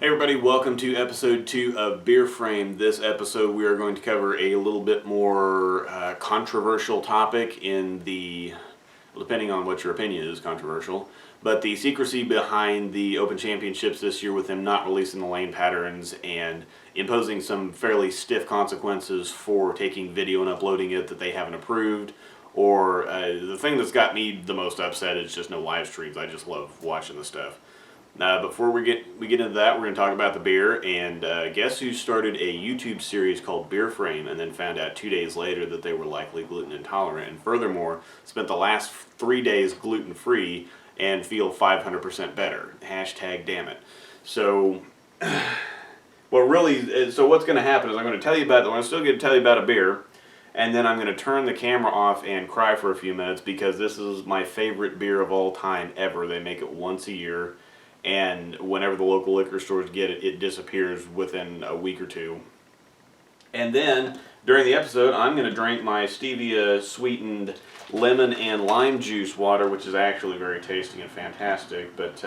Hey everybody, welcome to episode 2 of Beer Frame. This episode we are going to cover a little bit more controversial topic in the, depending on what your opinion is, controversial, but the secrecy behind the Open Championships this year with them not releasing the lane patterns and imposing some fairly stiff consequences for taking video and uploading it that they haven't approved. Or the thing that's got me the most upset is just no live streams. I just love watching the stuff. Before we get into that, we're going to talk about the beer, and guess who started a YouTube series called Beer Frame and then found out 2 days later that they were likely gluten intolerant, and furthermore spent the last 3 days gluten free and feel 500% better. Hashtag damn it. So, what's going to happen is I'm going to tell you about, I'm still going to tell you about a beer, and then I'm going to turn the camera off and cry for a few minutes because this is my favorite beer of all time ever. They make it once a year. And whenever the local liquor stores get it, it disappears within a week or two. And then, during the episode, I'm going to drink my stevia-sweetened lemon and lime juice water, which is actually very tasty and fantastic, but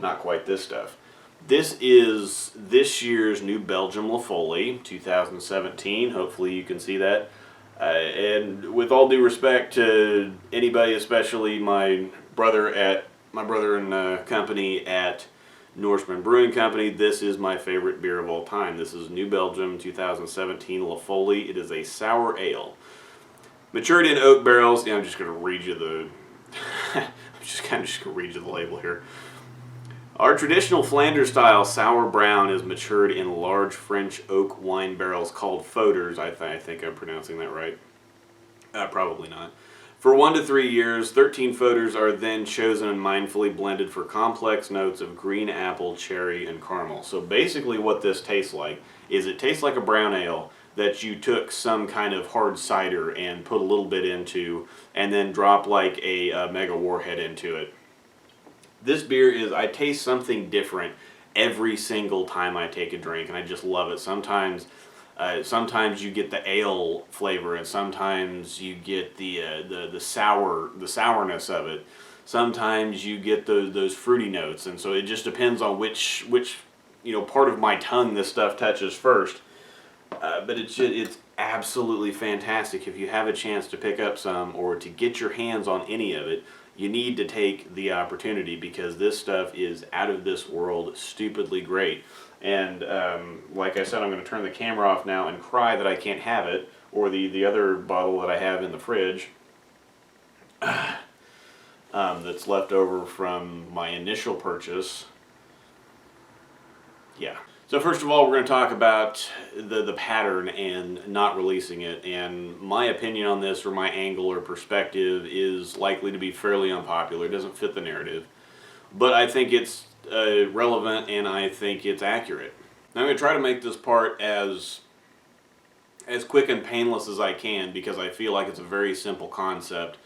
not quite this stuff. This is this year's new Belgium La Folie, 2017. Hopefully you can see that. And with all due respect to anybody, especially my brother and company at Norseman Brewing Company, this is my favorite beer of all time. This is New Belgium 2017 La Folie. It is a sour ale. Matured in oak barrels. I'm just going to read you the going to read you the label here. Our traditional Flanders style sour brown is matured in large French oak wine barrels called foeders. I think I'm pronouncing that right. Probably not. For 1 to 3 years, 13 foeders are then chosen and mindfully blended for complex notes of green apple, cherry, and caramel. So basically what this tastes like is it tastes like a brown ale that you took some kind of hard cider and put a little bit into and then drop like a mega warhead into it. This beer is, I taste something different every single time I take a drink, and I just love it. Sometimes you get the ale flavor, and sometimes you get the sourness of it. Sometimes you get those fruity notes, and so it just depends on which part of my tongue this stuff touches first. But it's absolutely fantastic. If you have a chance to pick up some or to get your hands on any of it, you need to take the opportunity because this stuff is out of this world, stupidly great. And like I said, I'm going to turn the camera off now and cry that I can't have it, or the other bottle that I have in the fridge that's left over from my initial purchase. Yeah. So first of all, we're going to talk about the pattern and not releasing it. And my opinion on this, or my angle or perspective, is likely to be fairly unpopular. It doesn't fit the narrative. But I think it's relevant, and I think it's accurate. Now I'm going to try to make this part as quick and painless as I can because I feel like it's a very simple concept,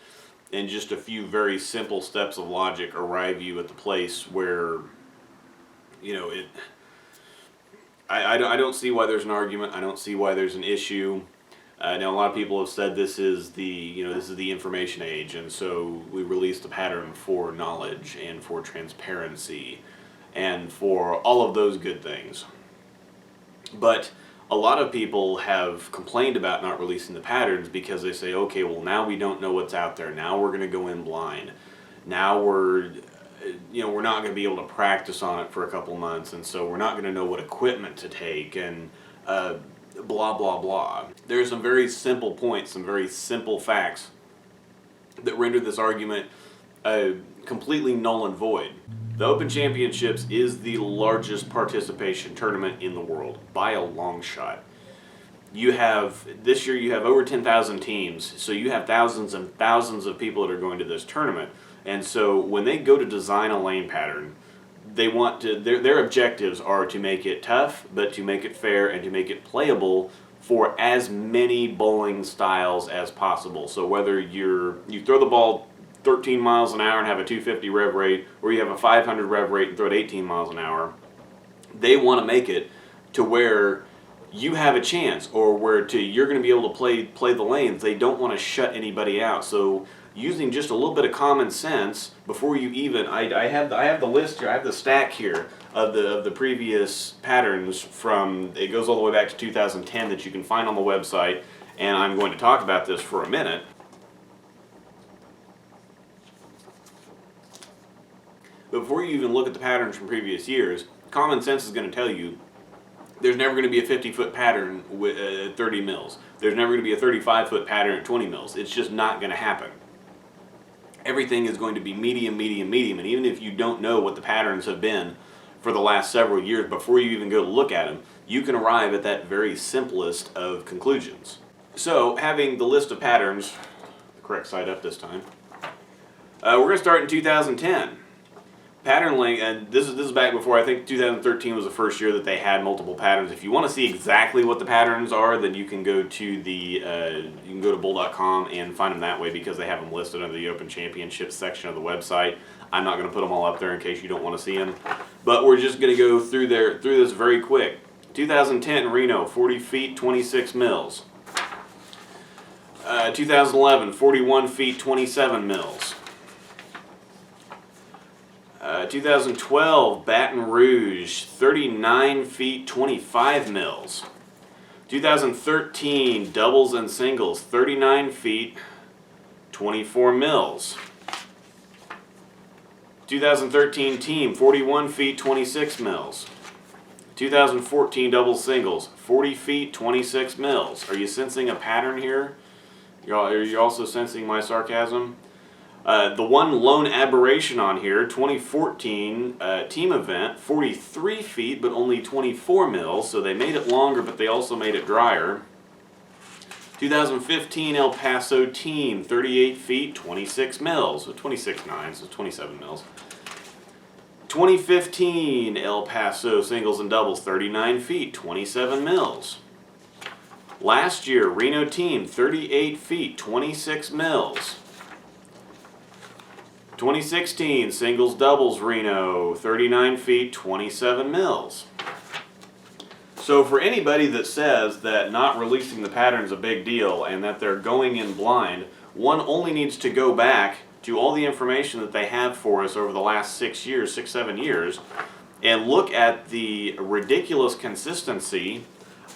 and just a few very simple steps of logic arrive you at the place where I don't see why there's an argument. I don't see why there's an issue. Now a lot of people have said this is the information age, and so we released the pattern for knowledge and for transparency and for all of those good things. But a lot of people have complained about not releasing the patterns because they say, okay, well now we don't know what's out there. Now we're going to go in blind. Now we're not going to be able to practice on it for a couple months, and so we're not going to know what equipment to take and blah blah blah. There are some very simple points, some very simple facts that render this argument completely null and void. The Open Championships is the largest participation tournament in the world by a long shot. This year you have over 10,000 teams, so you have thousands and thousands of people that are going to this tournament. And so when they go to design a lane pattern, they want to their objectives are to make it tough, but to make it fair and to make it playable for as many bowling styles as possible. So whether you throw the ball 13 miles an hour and have a 250 rev rate, or you have a 500 rev rate and throw it 18 miles an hour, they want to make it to where you have a chance, or where you're going to be able to play the lanes. They don't want to shut anybody out. So using just a little bit of common sense before you even, I have the list here, I have the stack here of the previous patterns from, it goes all the way back to 2010 that you can find on the website, and I'm going to talk about this for a minute. But before you even look at the patterns from previous years, common sense is going to tell you there's never going to be a 50-foot pattern with 30 mils. There's never going to be a 35-foot pattern at 20 mils. It's just not going to happen. Everything is going to be medium, medium, medium, and even if you don't know what the patterns have been for the last several years, before you even go to look at them, you can arrive at that very simplest of conclusions. So, having the list of patterns, the correct side up this time, we're going to start in 2010. Pattern length, and this is back before, I think 2013 was the first year that they had multiple patterns. If you want to see exactly what the patterns are, then you can go to bull.com and find them that way, because they have them listed under the Open Championships section of the website. I'm not going to put them all up there in case you don't want to see them, but we're just going to go through this very quick. 2010 Reno, 40 feet, 26 mils. 2011, 41 feet, 27 mils. 2012 Baton Rouge, 39 feet, 25 mils. 2013 doubles and singles, 39 feet, 24 mils. 2013 team, 41 feet, 26 mils. 2014 doubles singles, 40 feet, 26 mils. Are you sensing a pattern here? Are you also sensing my sarcasm? The one lone aberration on here, 2014 team event, 43 feet but only 24 mils, so they made it longer but they also made it drier. 2015 El Paso team, 38 feet, 26 mils, so 26.9, so 27 mils. 2015 El Paso singles and doubles, 39 feet, 27 mils. Last year, Reno team, 38 feet, 26 mils. 2016 singles doubles Reno, 39 feet, 27 mils. So for anybody that says that not releasing the pattern is a big deal and that they're going in blind, one only needs to go back to all the information that they have for us over the last 6 years, 7 years, and look at the ridiculous consistency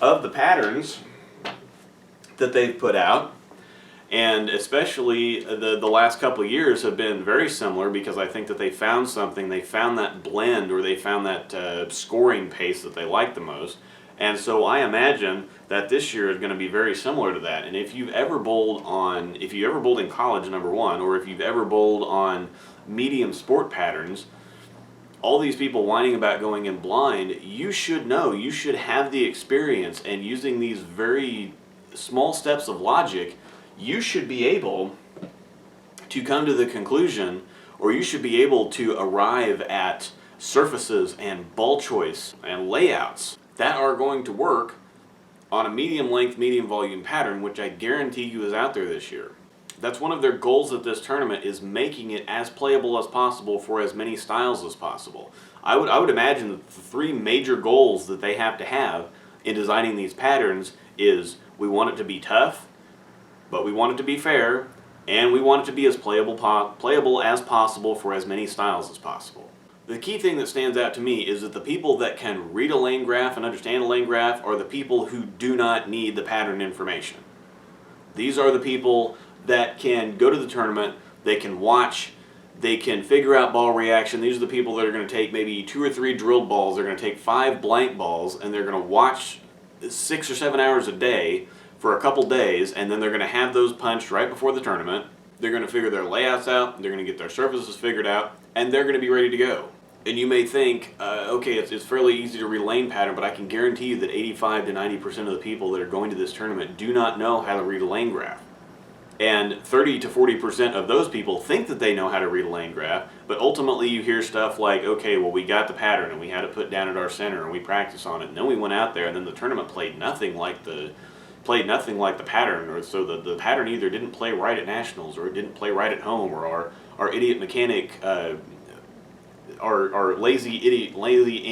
of the patterns that they've put out. And especially the last couple of years have been very similar, because I think that they found something, they found that blend, or they found that scoring pace that they like the most. And so I imagine that this year is going to be very similar to that. And if you've ever bowled in college, number one, or if you've ever bowled on medium sport patterns, all these people whining about going in blind, you should know, you should have the experience, and using these very small steps of logic, you should be able to come to the conclusion, or you should be able to arrive at surfaces and ball choice and layouts that are going to work on a medium length, medium volume pattern, which I guarantee you is out there this year. That's one of their goals at this tournament, is making it as playable as possible for as many styles as possible. I would imagine that the three major goals that they have to have in designing these patterns is, we want it to be tough, but we want it to be fair, and we want it to be as playable as possible for as many styles as possible. The key thing that stands out to me is that the people that can read a lane graph and understand a lane graph are the people who do not need the pattern information. These are the people that can go to the tournament, they can watch, they can figure out ball reaction. These are the people that are going to take maybe 2 or 3 drilled balls, they're going to take 5 blank balls, and they're going to watch 6 or 7 hours a day for a couple days, and then they're going to have those punched right before the tournament. They're going to figure their layouts out, they're going to get their surfaces figured out, and they're going to be ready to go. And you may think, okay, it's fairly easy to read a lane pattern, but I can guarantee you that 85 to 90% of the people that are going to this tournament do not know how to read a lane graph. And 30 to 40% of those people think that they know how to read a lane graph, but ultimately you hear stuff like, okay, well, we got the pattern and we had it put down at our center and we practiced on it, and then we went out there and then the tournament played nothing like the pattern, or so the pattern either didn't play right at nationals, or it didn't play right at home, or our idiot mechanic, our lazy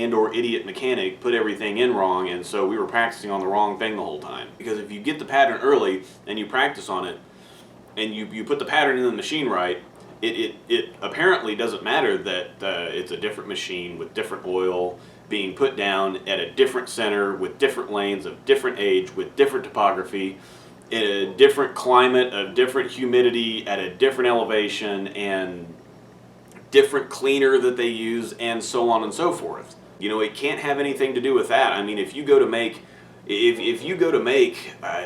and or idiot mechanic put everything in wrong, and so we were practicing on the wrong thing the whole time. Because if you get the pattern early and you practice on it, and you put the pattern in the machine right, it apparently doesn't matter that it's a different machine with different oil being put down at a different center with different lanes of different age with different topography in a different climate of different humidity at a different elevation and different cleaner that they use and so on and so forth. You know, it can't have anything to do with that. I mean, if you go to make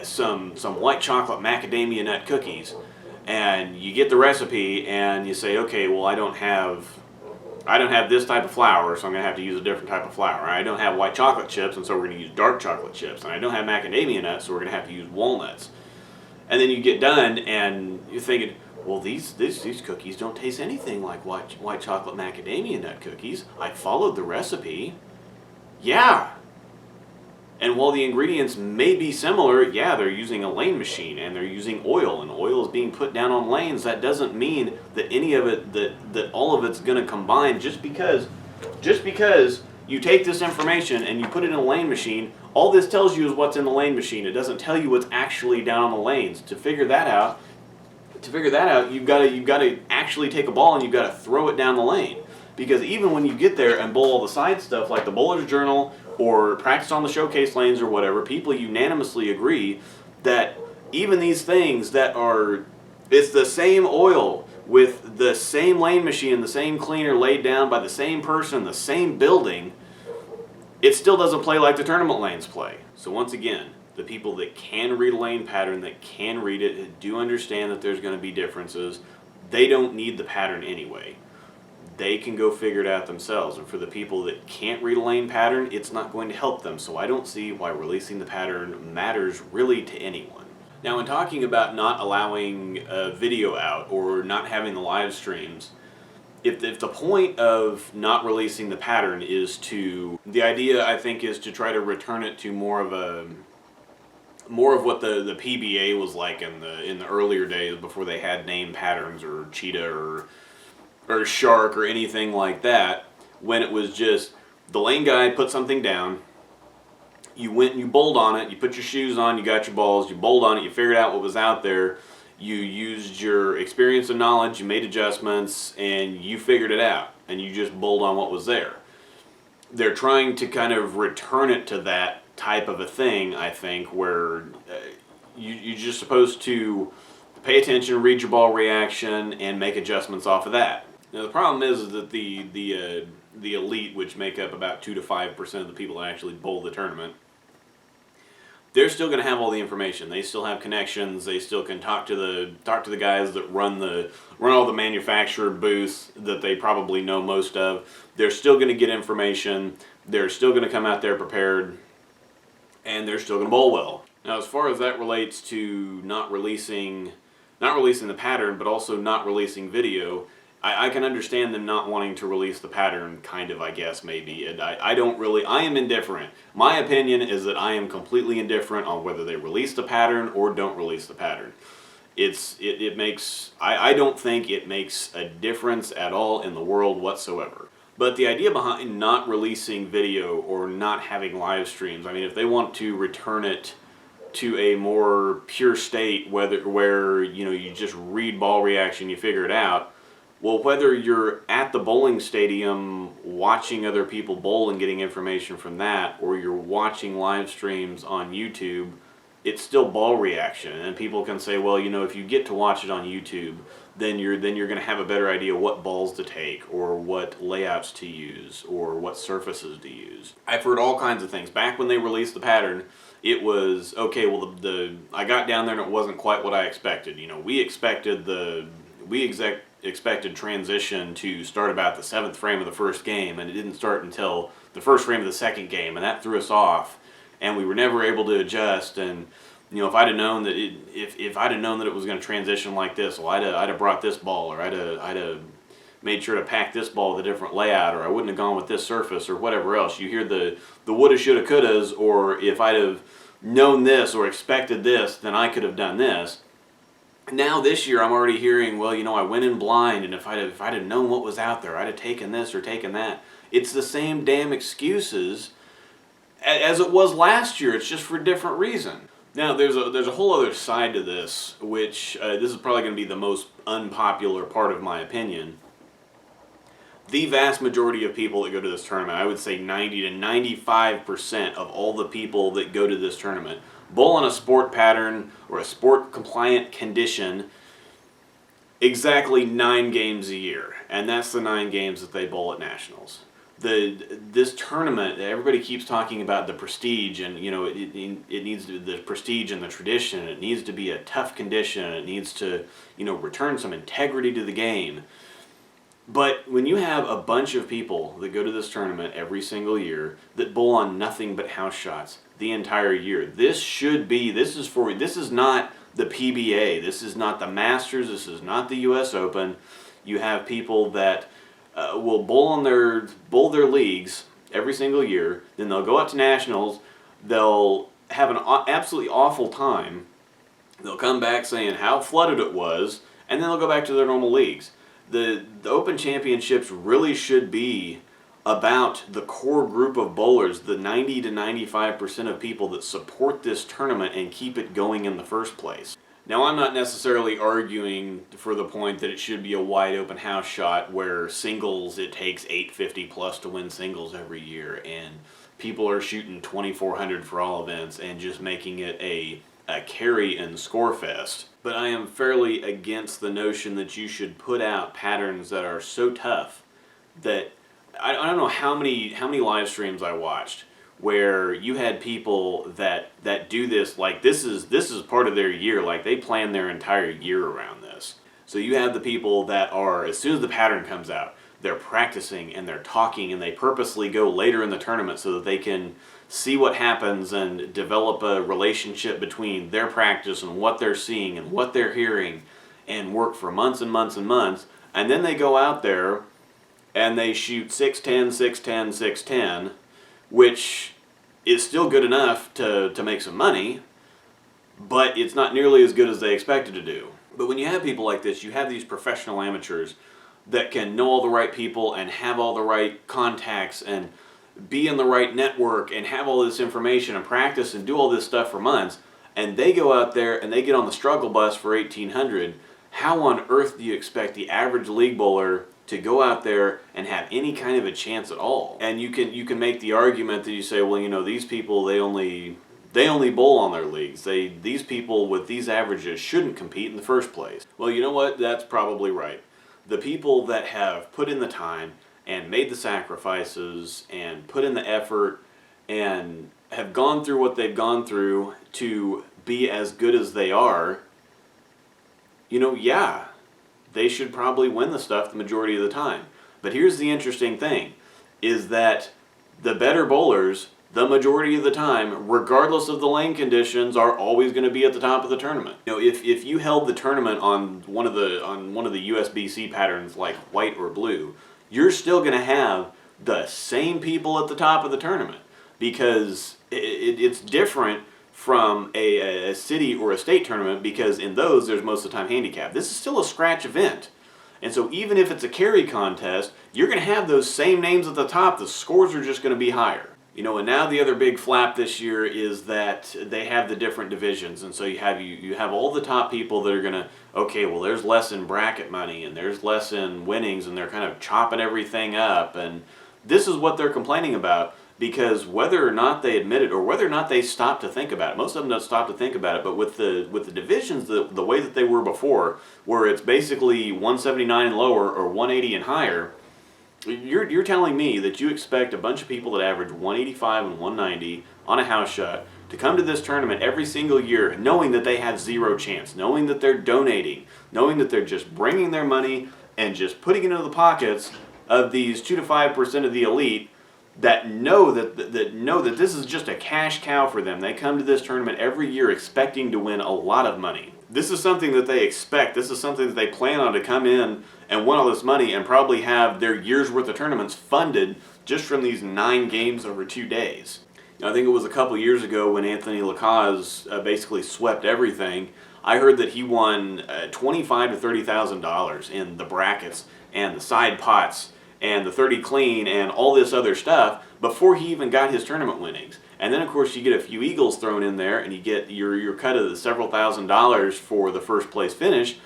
some white chocolate macadamia nut cookies and you get the recipe and you say, okay, well, I don't have this type of flour, so I'm going to have to use a different type of flour. I don't have white chocolate chips, and so we're going to use dark chocolate chips. And I don't have macadamia nuts, so we're going to have to use walnuts. And then you get done, and you're thinking, well, these cookies don't taste anything like white chocolate macadamia nut cookies. I followed the recipe. Yeah. And while the ingredients may be similar, yeah, they're using a lane machine and they're using oil, and oil is being put down on lanes. That doesn't mean that any of it, that all of it's going to combine just because you take this information and you put it in a lane machine. All this tells you is what's in the lane machine. It doesn't tell you what's actually down on the lanes. To figure that out, you've got to actually take a ball and you've got to throw it down the lane. Because even when you get there and bowl all the side stuff like the bowler's journal or practice on the showcase lanes or whatever, people unanimously agree that even these things it's the same oil with the same lane machine, the same cleaner laid down by the same person, the same building, it still doesn't play like the tournament lanes play. So once again, the people that can read a lane pattern, that can read it, that do understand that there's going to be differences, they don't need the pattern anyway. They can go figure it out themselves. And for the people that can't read a lane pattern, it's not going to help them. So I don't see why releasing the pattern matters really to anyone. Now, in talking about not allowing video out or not having the live streams, if the point of not releasing the pattern is the idea I think is to try to return it to more of what the PBA was like in the earlier days before they had name patterns or cheetah or shark or anything like that, when it was just the lane guy put something down, you went and you bowled on it, you put your shoes on, you got your balls, you bowled on it, you figured out what was out there, you used your experience and knowledge, you made adjustments, and you figured it out, and you just bowled on what was there. They're trying to kind of return it to that type of a thing, I think, where you're just supposed to pay attention, read your ball reaction, and make adjustments off of that. Now the problem is that the elite, which make up about 2 to 5% of the people that actually bowl the tournament, they're still going to have all the information. They still have connections. They still can talk to the guys that run all the manufacturer booths that they probably know most of. They're still going to get information. They're still going to come out there prepared, and they're still going to bowl well. Now, as far as that relates to not releasing the pattern, but also not releasing video, I can understand them not wanting to release the pattern, kind of, I guess, maybe. And I am indifferent. My opinion is that I am completely indifferent on whether they release the pattern or don't release the pattern. I don't think it makes a difference at all in the world whatsoever. But the idea behind not releasing video or not having live streams, I mean, if they want to return it to a more pure state, where you just read ball reaction, you figure it out. Well, whether you're at the bowling stadium watching other people bowl and getting information from that, or you're watching live streams on YouTube, it's still ball reaction. And people can say, well, if you get to watch it on YouTube, then you're going to have a better idea what balls to take, or what layouts to use, or what surfaces to use. I've heard all kinds of things. Back when they released the pattern, it was, okay, well, I got down there and it wasn't quite what I expected. We expected transition to start about the 7th frame of the first game, and it didn't start until the first frame of the second game, and that threw us off, and we were never able to adjust. And if I'd have known that it was going to transition like this, well, I'd have brought this ball, or I'd have made sure to pack this ball with a different layout, or I wouldn't have gone with this surface, or whatever else. You hear the woulda, shoulda, couldas, or if I'd have known this or expected this, then I could have done this. Now this year I'm already hearing, well, I went in blind, and if I'd have known what was out there, I'd have taken this or taken that. It's the same damn excuses as it was last year. It's just for a different reason. Now, there's a whole other side to this, which this is probably going to be the most unpopular part of my opinion. The vast majority of people that go to this tournament, I would say 90 to 95% of all the people that go to this tournament, bowl on a sport pattern or a sport compliant condition exactly 9 games a year, and that's the 9 games that they bowl at nationals. This tournament, everybody keeps talking about the prestige, and it needs to, the prestige and the tradition. It needs to be a tough condition. It needs to return some integrity to the game. But when you have a bunch of people that go to this tournament every single year that bowl on nothing but house shots the entire year, this is not the PBA, this is not the Masters, this is not the US Open. You have people that will bowl their leagues every single year, then they'll go out to nationals, they'll have an absolutely awful time, they'll come back saying how flooded it was, and then they'll go back to their normal leagues. The Open Championships really should be about the core group of bowlers, the 90 to 95% of people that support this tournament and keep it going in the first place. Now, I'm not necessarily arguing for the point that it should be a wide open house shot where singles, it takes 850 plus to win singles every year, and people are shooting 2,400 for all events and just making it a carry and score fest. But I am fairly against the notion that you should put out patterns that are so tough that I don't know how many live streams I watched where you had people that do this, like this is part of their year, like they plan their entire year around this. So you have the people that are, as soon as the pattern comes out, they're practicing and they're talking, and they purposely go later in the tournament so that they can see what happens and develop a relationship between their practice and what they're seeing and what they're hearing, and work for months and months and months, and then they go out there and they shoot 610, 610, 610, which is still good enough to make some money, but it's not nearly as good as they expected to do. But when you have people like this, you have these professional amateurs that can know all the right people and have all the right contacts and be in the right network and have all this information and practice and do all this stuff for months, and they go out there and they get on the struggle bus for 1,800. How on earth do you expect the average league bowler to go out there and have any kind of a chance at all? And you can make the argument that you say, well, these people, they only bowl on their leagues. These people with these averages shouldn't compete in the first place. Well, you know what? That's probably right. The people that have put in the time and made the sacrifices and put in the effort and have gone through what they've gone through to be as good as they are, yeah, they should probably win the stuff the majority of the time. But here's the interesting thing, is that the better bowlers, the majority of the time, regardless of the lane conditions, are always going to be at the top of the tournament. If you held the tournament on one of the USBC patterns like white or blue, you're still going to have the same people at the top of the tournament, because it's different from a city or a state tournament, because in those there's most of the time handicap. This is still a scratch event. And so even if it's a carry contest, you're going to have those same names at the top. The scores are just going to be higher. And now the other big flap this year is that they have the different divisions, and so you have all the top people that are gonna, okay, well, there's less in bracket money and there's less in winnings, and they're kind of chopping everything up, and this is what they're complaining about, because whether or not they admit it or whether or not they stop to think about it, most of them don't stop to think about it, but with the divisions the way that they were before, where it's basically 179 and lower or 180 and higher, you're telling me that you expect a bunch of people that average 185 and 190 on a house shot to come to this tournament every single year knowing that they have zero chance, knowing that they're donating, knowing that they're just bringing their money and just putting it into the pockets of these 2 to 5% of the elite that know that this is just a cash cow for them. They come to this tournament every year expecting to win a lot of money. This is something that they expect. This is something that they plan on to come in and win all this money and probably have their year's worth of tournaments funded just from these 9 games over 2 days. I think it was a couple years ago when Anthony Lacaze basically swept everything. I heard that he won $25,000 to $30,000 in the brackets and the side pots and the 30 clean and all this other stuff before he even got his tournament winnings. And then of course you get a few eagles thrown in there and you get your cut of the several $1,000s for the first place finish.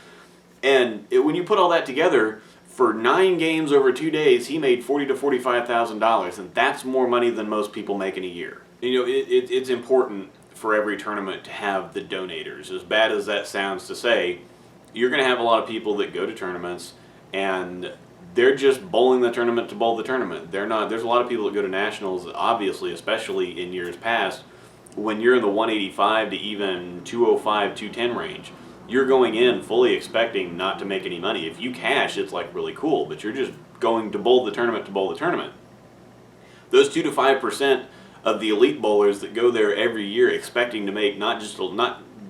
And when you put all that together, for 9 games over 2 days, he made $40,000 to $45,000, and that's more money than most people make in a year. You know, it's important for every tournament to have the donators. As bad as that sounds to say, you're going to have a lot of people that go to tournaments and they're just bowling the tournament to bowl the tournament. They're not. There's a lot of people that go to nationals, obviously, especially in years past, when you're in the 185 to even 205, 210 range. You're going in fully expecting not to make any money. If you cash, it's like really cool, but you're just going to bowl the tournament to bowl the tournament. Those 2 to 5% of the elite bowlers that go there every year expecting to make not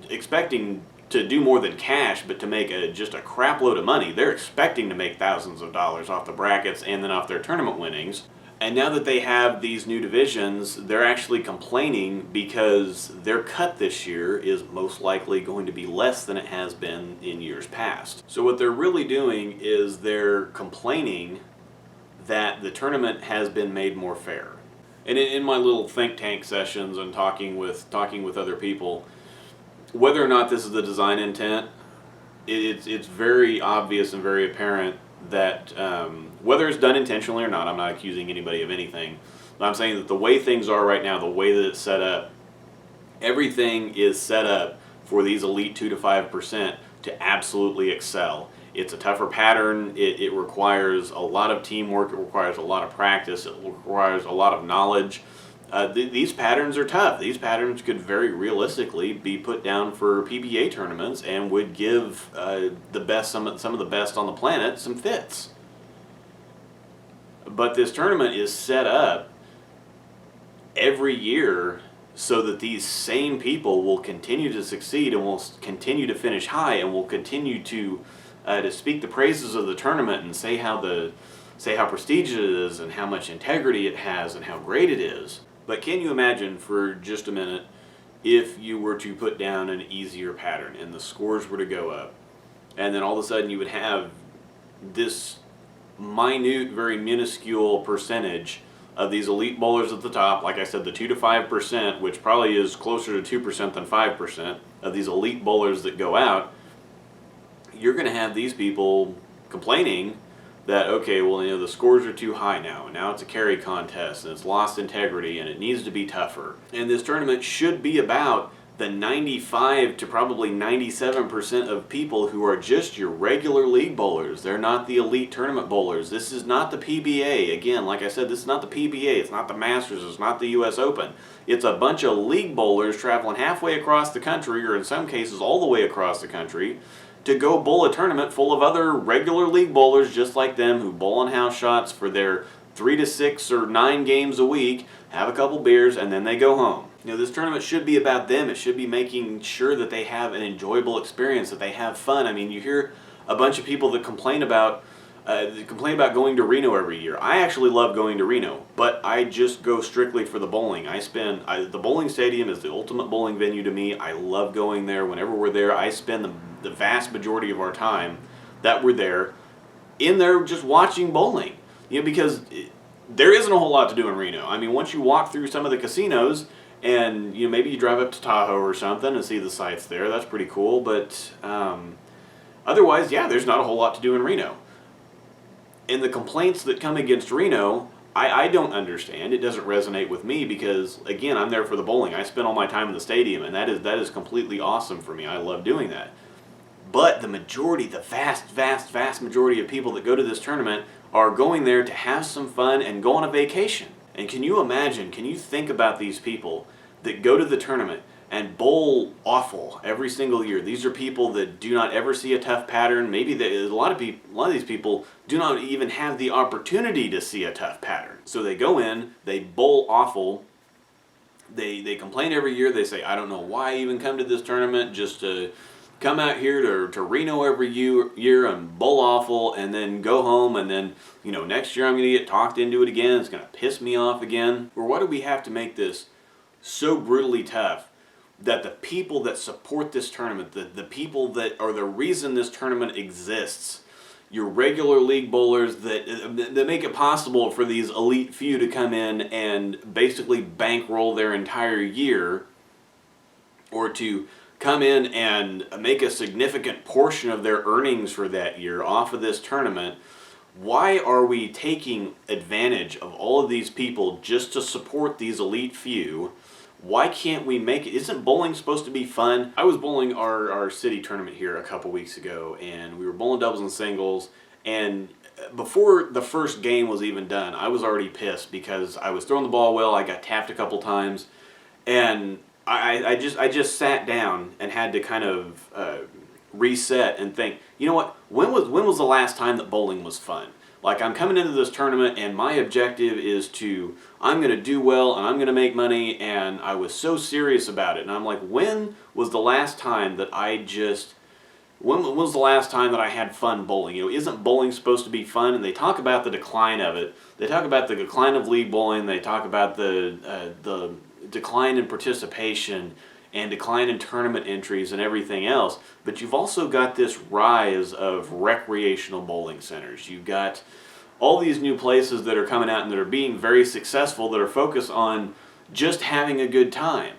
expecting to do more than cash, but to make just a crap load of money. They're expecting to make thousands of dollars off the brackets and then off their tournament winnings. And now that they have these new divisions, they're actually complaining because their cut this year is most likely going to be less than it has been in years past. So what they're really doing is they're complaining that the tournament has been made more fair. And in my little think tank sessions and talking with other people, whether or not this is the design intent, it's very obvious and very apparent that whether it's done intentionally or not, I'm not accusing anybody of anything, but I'm saying that the way things are right now, the way that it's set up, everything is set up for these elite 2 to 5% to absolutely excel. It's a tougher pattern. It requires a lot of teamwork. It requires a lot of practice. It requires a lot of knowledge. These patterns are tough. These patterns could very realistically be put down for PBA tournaments and would give the best, some of the best on the planet, some fits. But this tournament is set up every year so that these same people will continue to succeed and will continue to finish high and will continue to speak the praises of the tournament and say how prestigious it is and how much integrity it has and how great it is. But can you imagine for just a minute if you were to put down an easier pattern and the scores were to go up, and then all of a sudden you would have this minute, very minuscule percentage of these elite bowlers at the top, like I said, the 2 to 5%, which probably is closer to 2% than 5% of these elite bowlers that go out. You're going to have these people complaining that, okay, well, the scores are too high now, and now it's a carry contest, and it's lost integrity, and it needs to be tougher. And this tournament should be about the 95 to probably 97% of people who are just your regular league bowlers. They're not the elite tournament bowlers. This is not the PBA. Again, like I said, this is not the PBA. It's not the Masters. It's not the US Open. It's a bunch of league bowlers traveling halfway across the country, or in some cases all the way across the country, to go bowl a tournament full of other regular league bowlers just like them who bowl on house shots for their 3 to 6 or 9 games a week, have a couple beers, and then they go home. This tournament should be about them. It should be making sure that they have an enjoyable experience, that they have fun. I mean, you hear a bunch of people that complain about going to Reno every year. I actually love going to Reno, but I just go strictly for the bowling. The bowling stadium is the ultimate bowling venue to me. I love going there. Whenever we're there, I spend the vast majority of our time that we're there in there just watching bowling. Because there isn't a whole lot to do in Reno. I mean, once you walk through some of the casinos and maybe you drive up to Tahoe or something and see the sights there, that's pretty cool. But otherwise, yeah, there's not a whole lot to do in Reno. And the complaints that come against Reno, I don't understand. It doesn't resonate with me because, again, I'm there for the bowling. I spend all my time in the stadium, and that is completely awesome for me. I love doing that. But the majority, the vast majority of people that go to this tournament are going there to have some fun and go on a vacation. And can you imagine, can you think about these people that go to the tournament and bowl awful every single year? These are people that do not ever see a tough pattern. Maybe a lot of these people do not even have the opportunity to see a tough pattern. So they go in, they bowl awful. They complain every year. They say, I don't know why I even come to this tournament, just to come out here to Reno every year and bowl awful, and then go home, and then next year I'm going to get talked into it again. It's going to piss me off again. Or why do we have to make this so brutally tough that the people that support this tournament, the people that are the reason this tournament exists, your regular league bowlers that make it possible for these elite few to come in and basically bankroll their entire year, or to come in and make a significant portion of their earnings for that year off of this tournament. Why are we taking advantage of all of these people just to support these elite few? Why can't we make it? Isn't bowling supposed to be fun? I was bowling our city tournament here a couple weeks ago, and we were bowling doubles and singles, and before the first game was even done, I was already pissed because I was throwing the ball well, I got tapped a couple times, and I just sat down and had to kind of reset and think, you know what, when was the last time that bowling was fun? Like, I'm coming into this tournament and my objective is I'm going to do well and I'm going to make money, and I was so serious about it. And I'm like, when was the last time that when was the last time that I had fun bowling? You know, isn't bowling supposed to be fun? And they talk about the decline of it. They talk about the decline of league bowling. They talk about the decline in participation and decline in tournament entries and everything else. But you've also got this rise of recreational bowling centers. You've got all these new places that are coming out and that are being very successful, that are focused on just having a good time.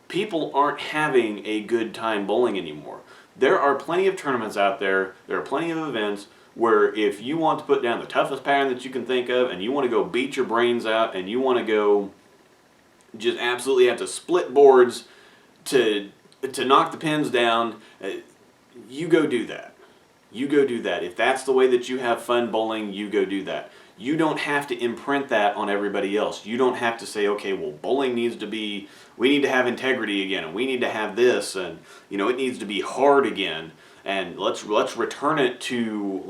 People aren't having a good time bowling anymore. There are plenty of tournaments out there, there are plenty of events where if you want to put down the toughest pattern that you can think of, and you want to go beat your brains out, and you want to go just absolutely have to split boards to knock the pins down, you go do that. You go do that. If that's the way that you have fun bowling, you go do that. You don't have to imprint that on everybody else. You don't have to say, okay, well, bowling we need to have integrity again, and we need to have this, and you know, it needs to be hard again, and let's return it to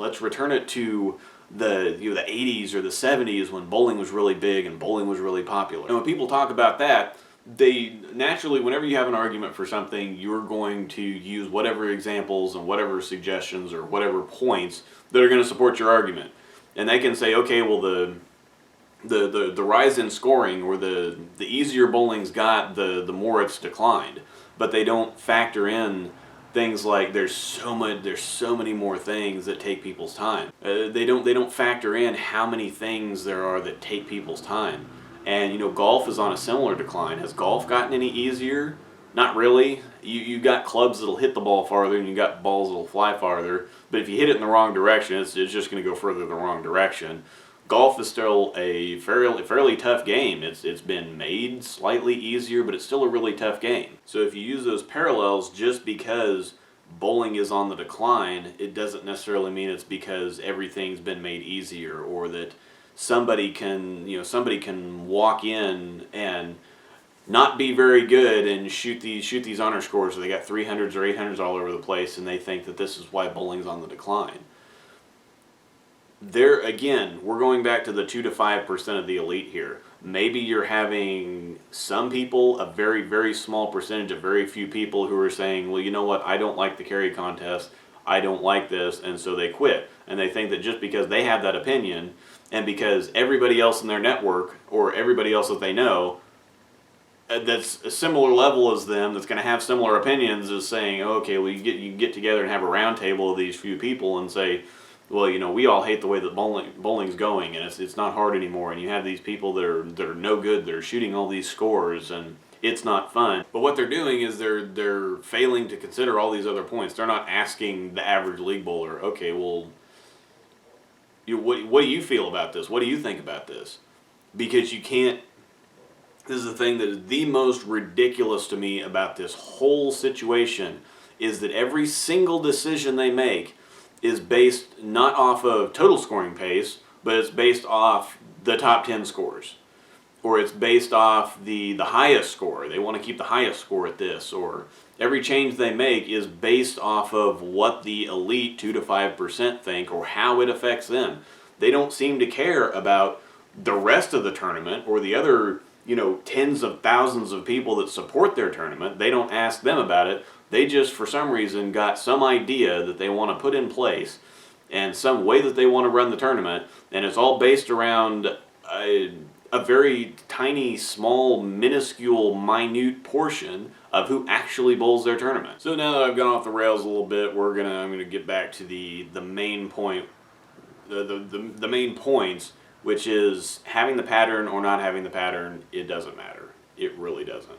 the the 80s or the 70s when bowling was really big and bowling was really popular. And when people talk about that, they naturally, whenever you have an argument for something, you're going to use whatever examples and whatever suggestions or whatever points that are going to support your argument. And they can say, okay, well, the rise in scoring, or the easier bowling's got, the more it's declined. But they don't factor in things like there's so many more things that take people's time. They don't factor in how many things there are that take people's time. And you know, golf is on a similar decline. Has golf gotten any easier? Not really. You got clubs that'll hit the ball farther, and you got balls that'll fly farther. But if you hit it in the wrong direction, it's just going to go further the wrong direction. Golf is still a fairly tough game. It's been made slightly easier, but it's still a really tough game. So if you use those parallels, just because bowling is on the decline, it doesn't necessarily mean it's because everything's been made easier, or that somebody can walk in and not be very good and shoot these honor scores, so they got 300s or 800s all over the place, and they think that this is why bowling's on the decline. There again, we're going back to the 2 to 5% of the elite here. Maybe you're having some people, a very, very small percentage of very few people, who are saying, well, you know what, I don't like the carry contest, I don't like this, and so they quit. And they think that just because they have that opinion, and because everybody else in their network, or everybody else that they know, that's a similar level as them, that's going to have similar opinions, is saying, okay, well, you get together and have a round table of these few people and say, well, you know, we all hate the way that bowling's going, and it's not hard anymore, and you have these people that are no good, they're shooting all these scores, and it's not fun. But what they're doing is they're failing to consider all these other points. They're not asking the average league bowler, okay, well, what do you feel about this? What do you think about this? Because you can't. This is the thing that is the most ridiculous to me about this whole situation, is that every single decision they make is based not off of total scoring pace, but it's based off the top 10 scores. Or it's based off the highest score. They want to keep the highest score at this. Or every change they make is based off of what the elite 2 to 5% think, or how it affects them. They don't seem to care about the rest of the tournament, or the other, tens of thousands of people that support their tournament. They don't ask them about it. They just, for some reason, got some idea that they want to put in place, and some way that they want to run the tournament, and it's all based around a very tiny, small, minuscule, minute portion of who actually bowls their tournament. So now that I've gone off the rails a little bit, I'm gonna get back to the main point the main points, which is having the pattern or not having the pattern, it doesn't matter. It really doesn't.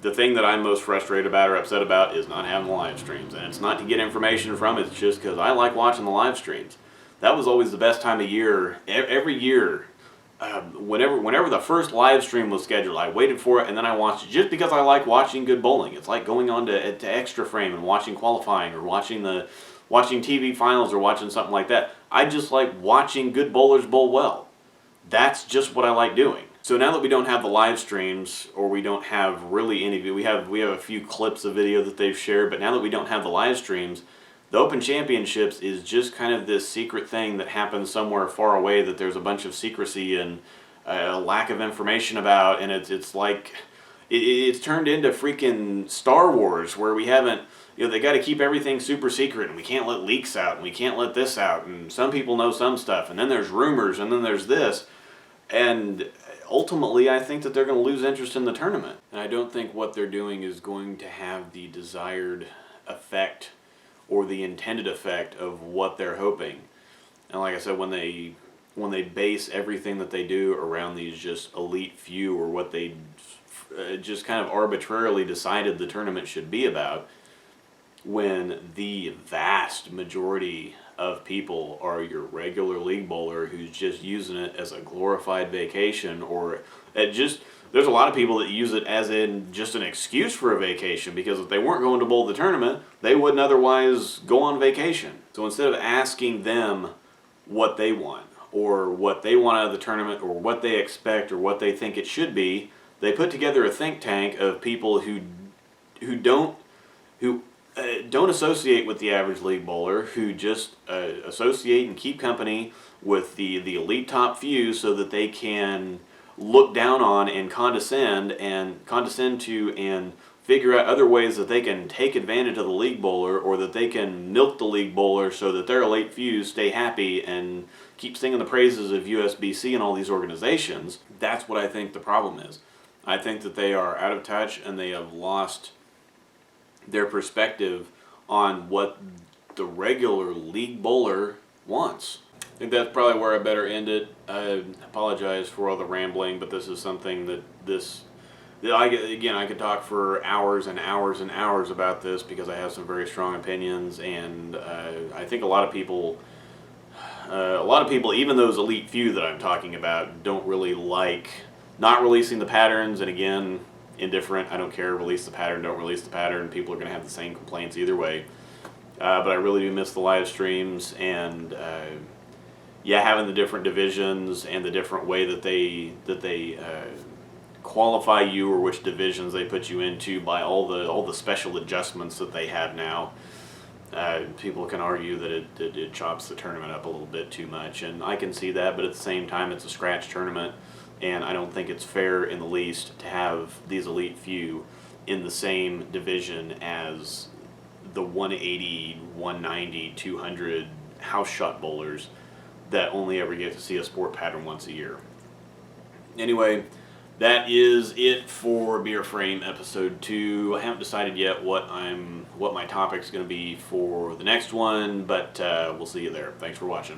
The thing that I'm most frustrated about or upset about is not having the live streams. And it's not to get information from, it's just because I like watching the live streams. That was always the best time of year. Every year, whenever the first live stream was scheduled, I waited for it and then I watched it just because I like watching good bowling. It's like going on to Extra Frame and watching qualifying or watching TV finals or watching something like that. I just like watching good bowlers bowl well. That's just what I like doing. So now that we don't have the live streams, or we don't have really any, we have a few clips of video that they've shared, but now that we don't have the live streams, the Open Championships is just kind of this secret thing that happens somewhere far away that there's a bunch of secrecy and a lack of information about, and it's like, it's turned into freaking Star Wars, where we haven't, they got to keep everything super secret, and we can't let leaks out, and we can't let this out, and some people know some stuff, and then there's rumors, and then there's this, and ultimately I think that they're going to lose interest in the tournament. And I don't think what they're doing is going to have the desired effect or the intended effect of what they're hoping. And like I said, when they base everything that they do around these just elite few, or what they just kind of arbitrarily decided the tournament should be about, when the vast majority of people are your regular league bowler who's just using it as a glorified vacation, or there's a lot of people that use it as in just an excuse for a vacation, because if they weren't going to bowl the tournament, they wouldn't otherwise go on vacation. So instead of asking them what they want, or what they want out of the tournament, or what they expect, or what they think it should be, they put together a think tank of people who don't associate with the average league bowler, who just associate and keep company with the elite top few, so that they can look down on and condescend to and figure out other ways that they can take advantage of the league bowler, or that they can milk the league bowler so that their elite few stay happy and keep singing the praises of USBC and all these organizations. That's what I think the problem is. I think that they are out of touch, and they have lost their perspective on what the regular league bowler wants. I think that's probably where I better end it. I apologize for all the rambling, but this is something that I could talk for hours and hours and hours about this, because I have some very strong opinions, and I think a lot of people, even those elite few that I'm talking about, don't really like not releasing the patterns. And again, indifferent, I don't care, release the pattern, don't release the pattern, people are going to have the same complaints either way. But I really do miss the live streams, and having the different divisions and the different way that they qualify you, or which divisions they put you into, by all the special adjustments that they have now. People can argue that it chops the tournament up a little bit too much, and I can see that, but at the same time, it's a scratch tournament, and I don't think it's fair in the least to have these elite few in the same division as the 180, 190, 200 house shot bowlers that only ever get to see a sport pattern once a year. Anyway, that is it for Beer Frame episode 2. I haven't decided yet what my topic's going to be for the next one, but we'll see you there. Thanks for watching.